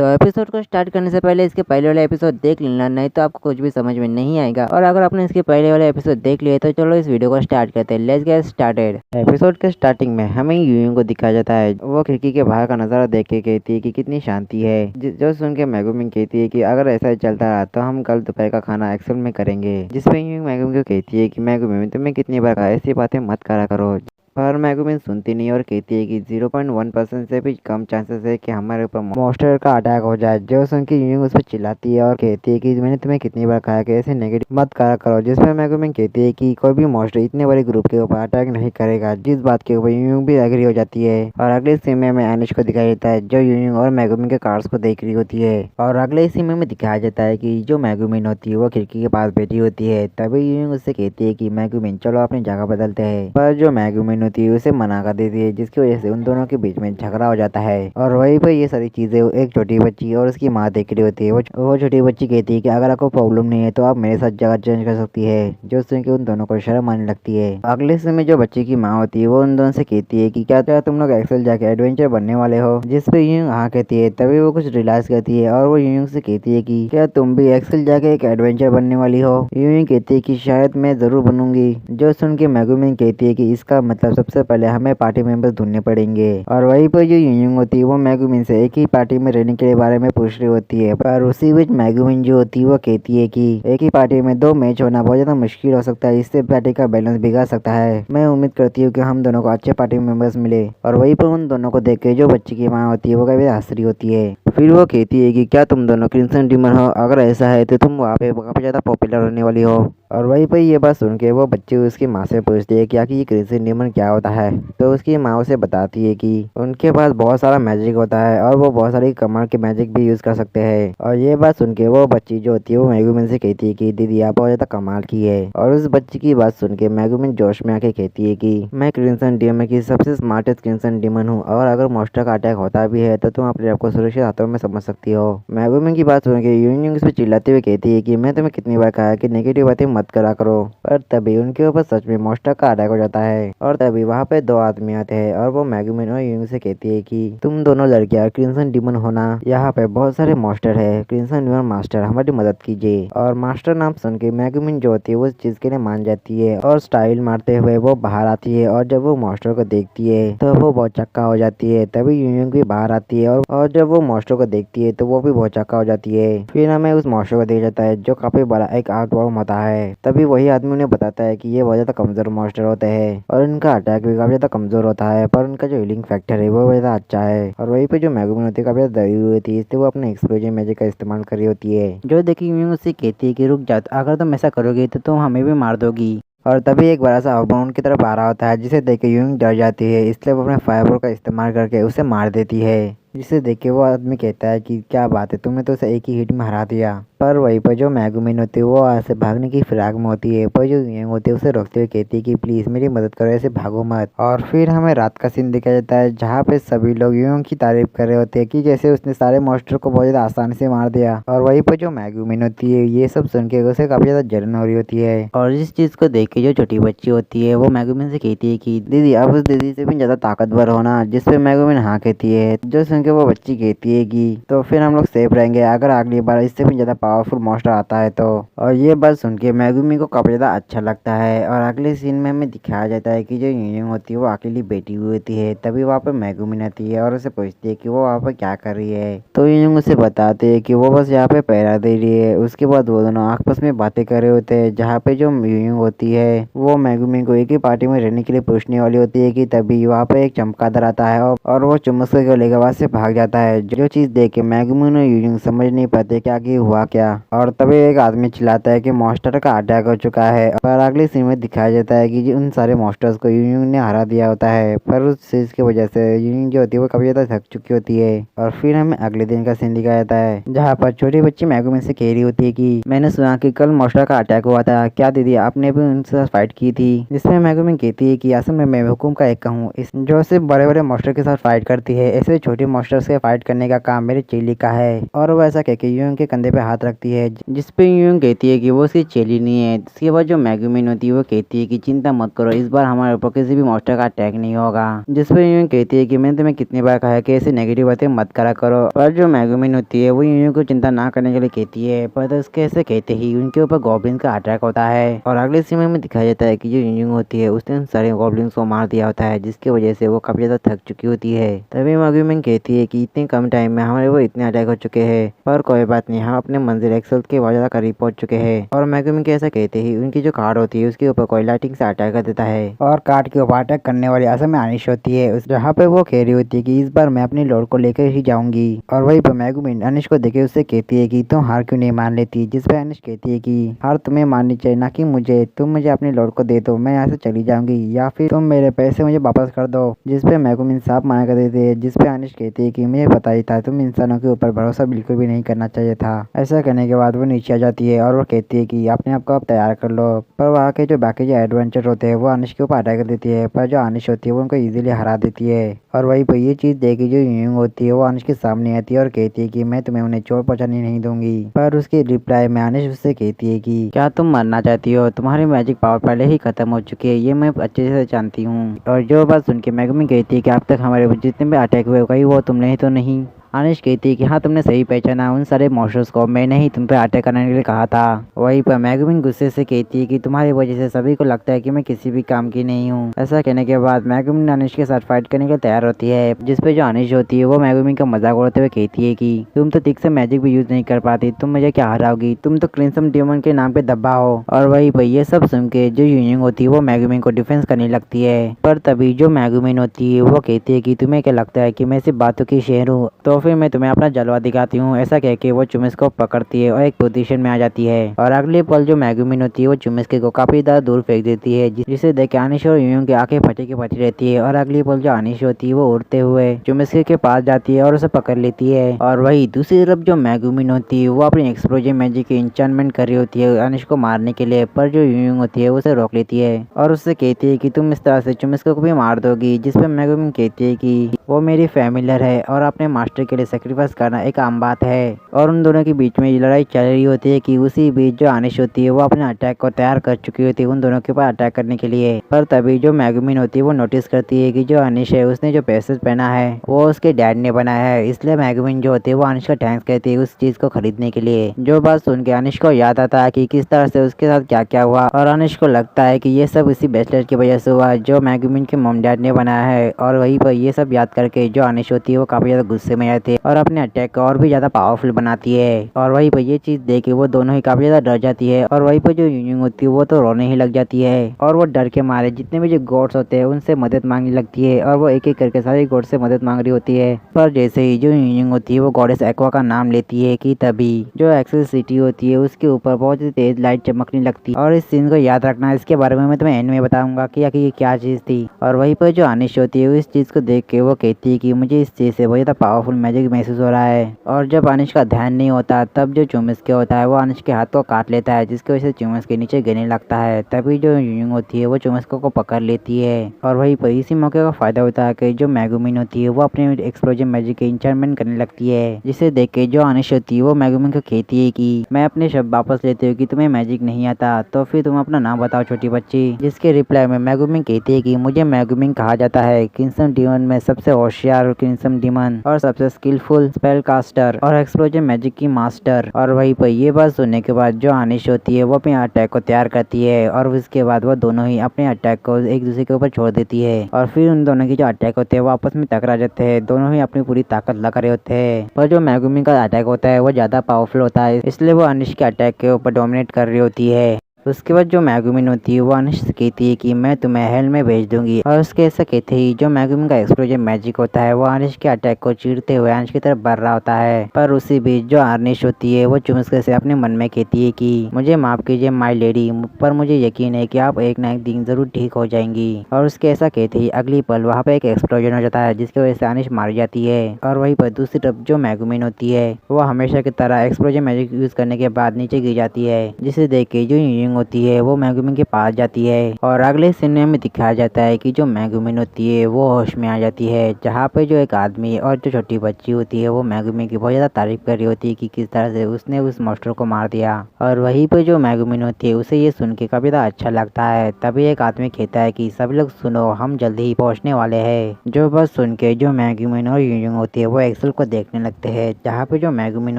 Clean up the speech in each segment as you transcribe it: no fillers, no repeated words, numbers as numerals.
तो एपिसोड को स्टार्ट करने से पहले इसके पहले वाले एपिसोड देख लेना, नहीं तो आपको कुछ भी समझ में नहीं आएगा। और अगर आपने इसके पहले वाले एपिसोड देख लिए तो चलो इस वीडियो को स्टार्ट करते हैं। Let's get started. एपिसोड के स्टार्टिंग में हमें यूयू को दिखाया जाता है। वो खिड़की के बाहर का नजारा देख के कहती है कि कितनी शांति है। जो सुन के मेगुमिन कहती है कि अगर ऐसा ही चलता रहा तो हम कल दोपहर का खाना एक्सेल में करेंगे। जिसपे यूयू मेगुमिन को कहती है कि मेगुमिन तुम्हें कितनी बार कहा ऐसी बातें मत करा करो। पर मेगुमिन सुनती नहीं और कहती है कि 0.1% से भी कम चांसेस है कि हमारे ऊपर मॉन्स्टर का अटैक हो जाए। जो सुन के यूयू उस पर चिल्लाती है और कहती है कि मैंने तुम्हें कितनी बार कहा कि ऐसे नेगेटिव मत करा करो। जिसमें मेगुमिन कहती है कि कोई भी मॉन्स्टर इतने बड़े ग्रुप के ऊपर अटैक नहीं करेगा। जिस बात के ऊपर यूयू भी एग्री हो जाती है। और अगले सीन में हमें एनिश को दिखाया जाता है जो यूयू और मेगुमिन के कार्ड्स को देख रही होती है। और अगले सीन में दिखाया जाता है कि जो मेगुमिन होती है वो खिड़की के पास बैठी होती है। तभी यूयू उससे कहती है कि मेगुमिन चलो अपनी जगह बदलते हैं। पर जो मेगुमिन होती है उसे मना कर देती है, जिसकी वजह से उन दोनों के बीच में झगड़ा हो जाता है। और वहीं पर ये सारी चीजें एक छोटी बच्ची और उसकी माँ देख रही होती है। वो छोटी बच्ची कहती है कि अगर आपको प्रॉब्लम नहीं है तो आप मेरे साथ जगह चेंज कर सकती है। जो सुन के उन दोनों को शर्म आने लगती है। अगले समय जो बच्ची की माँ होती है वो उन दोनों से कहती है कि क्या तुम लोग एक्सेल जाके एडवेंचर बनने वाले हो। जिसपे यूं हाँ कहती है। तभी वो कुछ रियलाइज करती है और वो यूं से कहती है कि क्या तुम भी एक्सेल जाके एक एडवेंचर बनने वाली हो। यूं कहती है कि शायद मैं जरूर बनूंगी। जो सुन के मेगुमिन कहती है कि इसका मतलब सबसे पहले हमें पार्टी मेंबर्स ढूंढने पड़ेंगे। और वहीं पर जो यूयू होती है वो मेगुमिन से एक ही पार्टी में रहने के बारे में पूछ रही होती है। पर उसी बीच मेगुमिन जो होती है वो कहती है कि एक ही पार्टी में 2 मैच होना बहुत ज्यादा मुश्किल हो सकता है। इससे पार्टी का बैलेंस बिगड़ सकता है। मैं उम्मीद करती हूँ कि हम दोनों को अच्छे पार्टी मेंबर्स मिले। और वहीं पर उन दोनों को देख के जो बच्ची की माँ होती है वो कभी हंस रही होती है। फिर वो कहती है कि क्या तुम दोनों क्रिम्सन डीमन हो। अगर ऐसा है तो तुम वहाँ पे काफी ज्यादा पॉपुलर होने वाली हो। और वहीं पर ये बात सुन के वो बच्ची उसकी माँ से पूछती है क्या कि ये क्रिम्सन डीमन क्या होता है। तो उसकी माँ उसे बताती है कि उनके पास बहुत सारा मैजिक होता है और वो बहुत सारी कमाल के मैजिक भी यूज कर सकते हैं। और ये बात सुन के वो बच्ची जो होती है वो मेगुमिन से कहती है कि दीदी आप बहुत ज्यादा कमाल की है। और उस बच्ची की बात सुन के मेगुमिन जोश में आके कहती है कि मैं क्रिम्सन डीमन की सबसे स्मार्टेस्ट क्रिम्सन डीमन हूँ और अगर मॉन्स्टर का अटैक होता भी है तो तुम अपने आप को सुरक्षित हाथों में समझ सकती हो। मेगुमिन की बात सुन के यूयू उस पर चिल्लाते हुए कहती है कि मैं तुम्हें कितनी बार कहा कि नेगेटिव बातें मत करा करो। पर तभी उनके ऊपर सच में मॉन्स्टर का अटैक हो जाता है। और तभी वहाँ पे 2 आदमी आते हैं और वो मेगुमिन और यूयू से कहती है कि तुम दोनों लड़कियां क्रिम्सन डीमन होना, यहाँ पे बहुत सारे मॉन्स्टर है। क्रिम्सन डीमन मास्टर हमारी मदद कीजिए। और मास्टर नाम सुन के मेगुमिन जो होती है वो उस चीज के लिए मान जाती है और स्टाइल मारते हुए वो बाहर आती है। और जब वो मॉन्स्टर को देखती है तो वो बहुत चक्का हो जाती है। तभी यूयू भी बाहर आती है और जब वो मॉन्स्टर को देखती है तो वो भी बहुत चक्का हो जाती है। फिर हमें उस मॉन्स्टर को देखा जाता है जो काफी बड़ा एक आर्ट बॉम्ब होता है। तभी वही आदमी उन्हें बताता है कि ये बहुत ज्यादा कमजोर मॉन्स्टर होते हैं और इनका अटैक भी काफी ज्यादा कमजोर होता है, पर उनका जो हीलिंग फैक्टर है वो बहुत ज्यादा अच्छा है। और वहीं पे जो मेगुमिन होती है काफी ज्यादा डरी हुई होती है, इसलिए वो अपने एक्सप्लोजन मैजिक का इस्तेमाल कर रही होती है। जो देखी यूयू उससे कहती है कि रुक जा, अगर तुम ऐसा करोगे तो तुम हमें भी मार दोगी। और तभी एक बड़ा सा हॉर्न उनकी तरफ आ रहा होता है, जिसे देख के यूयू डर जाती है। इसलिए वो अपने फायरबोल का इस्तेमाल करके उसे मार देती है। जिसे देख के वो आदमी कहता है कि क्या बात है, तुमने तो उसे एक ही हिट में हरा दिया। पर वहीं पर जो मेगुमिन होती है वो वहाँ से भागने की फिराक में होती है। पर जो यूयू होती है उसे रोकते हुए कहती है कि प्लीज मेरी मदद करो, ऐसे भागो मत। और फिर हमें रात का सीन दिखाया जाता है जहाँ पे सभी लोग यूयू की तारीफ कर रहे होते हैं कि जैसे उसने सारे मॉन्स्टर को बहुत ज्यादा आसानी से मार दिया। और वहीं पर जो मेगुमिन होती है ये सब सुन के उसे काफी ज्यादा जलन हो रही होती है। और इस चीज को देख के जो छोटी बच्ची होती है वो मेगुमिन से कहती है कि दीदी आप उस दीदी से भी ज्यादा ताकतवर होना। जिसपे मेगुमिन हाँ कहती है। जो सुन के वो बच्ची कहती है कि तो फिर हम लोग सेफ रहेंगे अगर अगली बार इससे भी ज्यादा पावरफुल मॉन्स्टर आता है तो। और ये बात सुन के मेगुमिन को काफी ज्यादा अच्छा लगता है। और अगले सीन में हमें दिखाया जाता है कि जो यूयू होती है वो अकेली बैठी हुई होती है। तभी वहाँ पे मेगुमिन आती है और उसे पूछती है कि वो वहाँ पे क्या कर रही है। तो यूयू उसे बताते है कि वो बस यहाँ पे पहरा दे रही है। उसके बाद वो दोनों आपस में बातें कर रहे होते हैं, जहाँ पे जो यूयू होती है वो मेगुमिन को एक ही पार्टी में रहने के लिए पूछने वाली होती है कि तभी वहाँ पे एक चमगादड़ आता है और वो चुम्बक को लेकर वहाँ से भाग जाता है। जो चीज देख के मेगुमिन और यूयू समझ नहीं पाते क्या कि हुआ क्या। और तभी एक आदमी चिल्लाता है कि मॉन्स्टर का अटैक हो चुका है। पर अगले सीन में दिखाया जाता है कि उन सारे मॉन्स्टर्स को यूयू ने हरा दिया होता है। पर उस चीज की वजह से यूयू जो होती है वो काफी ज्यादा थक चुकी होती है। और फिर हमें अगले दिन का सीन दिखाया जाता है जहाँ पर छोटी बच्ची मेगुमिन से कह रही होती है कि मैंने सुना कि कल मॉन्स्टर का अटैक हुआ था, क्या दीदी आपने भी उनके साथ फाइट की थी। जिसमें मेगुमिन कहती है कि असल में मैं हुकुम का एक हूँ जो सिर्फ बड़े बड़े मॉन्स्टर के साथ फाइट करती है, ऐसे छोटे मॉन्स्टर्स से फाइट करने का काम मेरे चेली का है। और वो ऐसा कह के यूएंग के कंधे पे हाथ रखती है, जिसपे यूएंग कहती है कि वो उसकी चेली नहीं है। इसके बाद जो मेगुमिन होती है वो कहती है कि चिंता मत करो, इस बार हमारे ऊपर किसी भी मॉन्स्टर का अटैक नहीं होगा। जिसपे यूएंग कहती है कि मैंने तुम्हें कितनी बार कहा है कि ऐसी नेगेटिव बातें मत करा करो। पर जो मेगुमिन होती है वो यूएंग को चिंता ना करने के लिए कहती है, पर तो उसके ऐसे कहते ही उनके ऊपर गॉब्लिन का अटैक होता है। और अगले सीन में दिखाया जाता है कि जो यूएंग होती है उसने उन सारे गॉब्लिन्स को मार दिया होता है, जिसकी वजह से वो काफी ज्यादा थक चुकी होती है। तभी मेगुमिन कहती है कि इतने कम टाइम में हमारे वो इतने अटैक हो चुके हैं, पर कोई बात नहीं, हम अपने मंजिल एक्सेल के बहुत ज्यादा करीब पहुंच चुके हैं। और मेगुमिन के ऐसा कहते ही उनकी जो कार्ड होती है उसके ऊपर कोई लाइटिंग से अटैक कर देता है। और कार्ड के ऊपर अटैक करने वाली असल में अनिश होती है, उस जहाँ पे वो कह रही होती है कि इस बार मैं अपनी लॉर्ड को लेकर ही जाऊंगी। और वही पर मेगुमिन अनिश को देखे उससे कहती है कि तुम हार क्यों नहीं मान लेती। जिसपे अनिश कहती है कि हार तुम्हें माननी चाहिए ना कि मुझे, तुम मुझे अपनी लॉर्ड को दे दो, मैं यहाँ से चली जाऊंगी, या फिर तुम मेरे पैसे मुझे वापस कर दो। जिसपे मेगुमिन साफ मना कर देती है। जिसपे अनिश कहती है कि मुझे पता ही था, तुम इंसानों के ऊपर भरोसा बिल्कुल भी नहीं करना चाहिए था। ऐसा कहने के बाद वो नीचे आ जाती है और वो कहती है कि अपने आप को आप तैयार कर लो। पर वहाँ के जो बाकी जो एडवेंचर होते हैं वो अनिश के ऊपर अटैक कर देती है, पर जो अनिश होती है वो उनको इजीली हरा देती है। और वही पर ये चीज देखी जो यूएंग होती है वो अनिश के सामने आती है और कहती है कि मैं तुम्हें उन्हें चोट पहुंचाने नहीं दूंगी। पर उसके रिप्लाई में अनिश उससे कहती है कि क्या तुम मरना चाहती हो, तुम्हारी मैजिक पावर पहले ही खत्म हो चुकी है, ये मैं अच्छे से जानती हूँ। और जो बात सुन के मेगुमिन कहती है कि अब तक हमारे जितने भी अटैक हुए कहीं वो तुमने ही तो नहीं। अनिश कहती है कि हाँ तुमने सही पहचाना, उन सारे मॉन्स्टर्स को मैंने ही तुम पे अटैक करने के लिए कहा था। वहीं पर मेगुमिन गुस्से से कहती है कि तुम्हारी वजह से सभी को लगता है कि मैं किसी भी काम की नहीं हूँ। ऐसा कहने के बाद मेगुमिन अनिश के साथ फाइट करने के लिए तैयार होती है। जिसपे जो अनिश होती है वो मेगुमिन का मजाक उड़ाते हुए कहती है कि तुम तो ठीक से मैजिक भी यूज नहीं कर पाती, तुम मुझे क्या हराओगी, तुम तो क्रिम्सन डेमन के नाम पे दब्बा हो। और वहीं पर ये सब सुन के जो यूएंग होती है वो मेगुमिन को डिफेंस करने लगती है। पर तभी जो मेगुमिन होती है वो कहती है कि तुम्हें क्या लगता है कि मैं सिर्फ बातों की शेर हूँ, तो फिर मैं तुम्हें अपना जलवा दिखाती हूँ। ऐसा कह के वो चुमिस्के को पकड़ती है और एक पोजीशन में आ जाती है। और अगले पल जो मेगुमिन होती है वो चुमिस्के को काफी ज्यादा दूर फेंक देती है, जिसे देख के अनिश और यूएंग की आंखें फटी की फटी रहती है। और अगली पल जो अनिश होती है वो उड़ते हुए चुमिस्के के पास जाती है और उसे पकड़ लेती है। और वही दूसरी तरफ जो मेगुमिन होती है वो अपनी एक्सप्लोजन मैजिक की इंचार्टमेंट कर रही होती है अनिश को मारने के लिए, पर जो यूएंग होती है उसे रोक लेती है और उससे कहती है कि तुम इस तरह से चुमिस्के को भी मार दोगी। जिसपे मेगुमिन कहती है कि वो मेरी फैमिलियर है और अपने मास्टर के लिए सेक्रीफाइस करना एक आम बात है। और उन दोनों के बीच में लड़ाई चल रही होती है कि उसी बीच जो अनिश होती है वो अपने अटैक को तैयार कर चुकी होती है उन दोनों के ऊपर अटैक करने के लिए। पर तभी जो मेगुमिन होती है वो नोटिस करती है कि जो अनिश है उसने जो पैसेज पहना है वो उसके डैड ने बनाया है, इसलिए मेगुमिन जो होती है वो अनिश का थैंक्स कहती है उस चीज को खरीदने के लिए। जो बात सुन के अनिश को याद आता है कि किस तरह से उसके साथ क्या क्या हुआ, और अनिश को लगता है कि ये सब इसी ब्रेसलेट की वजह से हुआ जो मेगुमिन के मॉम डैड ने बनाया है। और वहीं पर ये सब याद करके जो अनिश होती है वो काफी ज्यादा गुस्से में आती है और अपने अटैक को और भी ज्यादा पावरफुल बनाती है। और वहीं पर ये चीज देख के वो दोनों ही काफी ज्यादा डर जाती है। और वहीं पर जो यूएंग होती है वो तो रोने ही लग जाती है और वो डर के मारे जितने भी जो गॉड्स होते हैं उनसे मदद मांगने लगती है और वो एक एक करके सारे गॉड से मदद मांग रही होती है। पर जैसे ही जो यूएंग होती है वो गॉडेस एक्वा का नाम लेती है कि तभी जो एक्सेल सिटी होती है उसके ऊपर बहुत ही तेज लाइट चमकने लगती है। और इस सीन को याद रखना, इसके बारे में मैं तुम्हें एंड में बताऊंगा कि आखिर ये क्या चीज थी। और वहीं पर जो अनिश होती है इस चीज को देख के वो कहती है कि मुझे इस चीज से बहुत ज्यादा पावरफुल मैजिक महसूस हो रहा है। और जब अनिश का ध्यान नहीं होता तब जो चुमिस्के होता है वो अनिश के हाथ को काट लेता है, जिसकी वजह से चुमिस्के नीचे गिरने लगता है। तभी जो यूएंग होती है वो चुमिस्के को पकड़ लेती है। और वहीं पर इसी मौके का फायदा होता है कि जो मेगुमिन होती है वो अपने एक्सप्लोजन मैजिक के इंचार्टमेंट करने लगती है, जिसे देख के जो अनिश होती है वो मेगुमिन को कहती है कि मैं अपने शब्द वापस लेती हूँ कि तुम्हें मैजिक नहीं आता, तो फिर तुम अपना नाम बताओ छोटी बच्ची। जिसके रिप्लाई में मेगुमिन कहती है कि मुझे मेगुमिन कहा जाता है, क्रिम्सन डेमन में सबसे होशियार क्रिम्सन डेमन और सबसे स्किलफुल स्पेल कास्टर और एक्सप्लोजन मैजिक की मास्टर। और वहीं पर ये बात सुनने के बाद जो अनिश होती है वो अपने अटैक को तैयार करती है और उसके बाद वो दोनों ही अपने अटैक को एक दूसरे के ऊपर छोड़ देती है। और फिर उन दोनों की जो अटैक होते हैं वो आपस में टकरा जाते हैं, दोनों ही अपनी पूरी ताकत लगा रहे होते हैं। पर जो मेगुमिन का अटैक होता है वो ज्यादा पावरफुल होता है, इसलिए वो अनिश के अटैक के ऊपर डोमिनेट कर रही होती है। उसके बाद जो मेगुमिन होती है वो अनिश से कहती है कि मैं तुम्हें हेल में भेज दूंगी। और उसके ऐसा कहते ही जो मेगुमिन का एक्सप्लोजन मैजिक होता है वो अनिश के अटैक को चीरते हुए अनिश की तरफ बढ़ रहा होता है। पर उसी बीच जो अनिश होती है वो चुमिस्के से अपने मन में कहती है कि मुझे माफ कीजिए माय लेडी, पर मुझे यकीन है कि आप एक ना एक दिन जरूर ठीक हो जाएंगी। और उसके ऐसा कहते ही अगली पल वहाँ पे एक एक्सप्लोजन हो जाता है, जिसकी वजह से अनिश मारी जाती है। और वहीं पर दूसरी तरफ जो मेगुमिन होती है वो हमेशा की तरह एक्सप्लोजन मैजिक यूज करने के बाद नीचे गिर जाती है, जिसे देख के जो यूइंग होती है वो मेगुमिन के पास जाती है और अगले सीन में दिखाया जाता है कि जो मेगुमिन होती है वो होश में आ जाती है, जहाँ पे जो एक आदमी और जो छोटी बच्ची होती है वो मेगुमिन की बहुत ज्यादा तारीफ कर रही होती है कि किस तरह से उसने उस मॉन्स्टर को मार दिया। और वहीं पे जो मेगुमिन होती है उसे ये सुन के काफी ज्यादा अच्छा लगता है। तभी एक आदमी कहता है कि सब लोग सुनो, हम जल्दी ही पहुंचने वाले हैं। जो बस सुन के जो मेगुमिन और यूइंग होती है वो एक्सेल को देखने लगते हैं, जहाँ पे जो मेगुमिन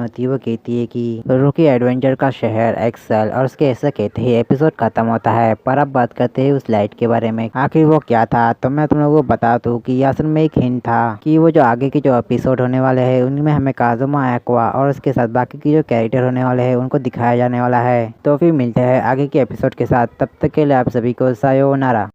होती है वो कहती है कि रोकी एडवेंचर का शहर एक्सेल, और उसके ऐसा कहते ही एपिसोड खत्म होता है। पर अब बात करते हैं उस लाइट के बारे में, आखिर वो क्या था। तो मैं तुम लोगों को बता दूं कि असल में एक हिंट था कि वो जो आगे के जो एपिसोड होने वाले हैं उनमें हमें काजुमा एक्वा और उसके साथ बाकी के जो कैरेक्टर होने वाले हैं उनको दिखाया जाने वाला है। तो फिर मिलते हैं आगे के एपिसोड के साथ, तब तक के लिए आप सभी को सायोनारा।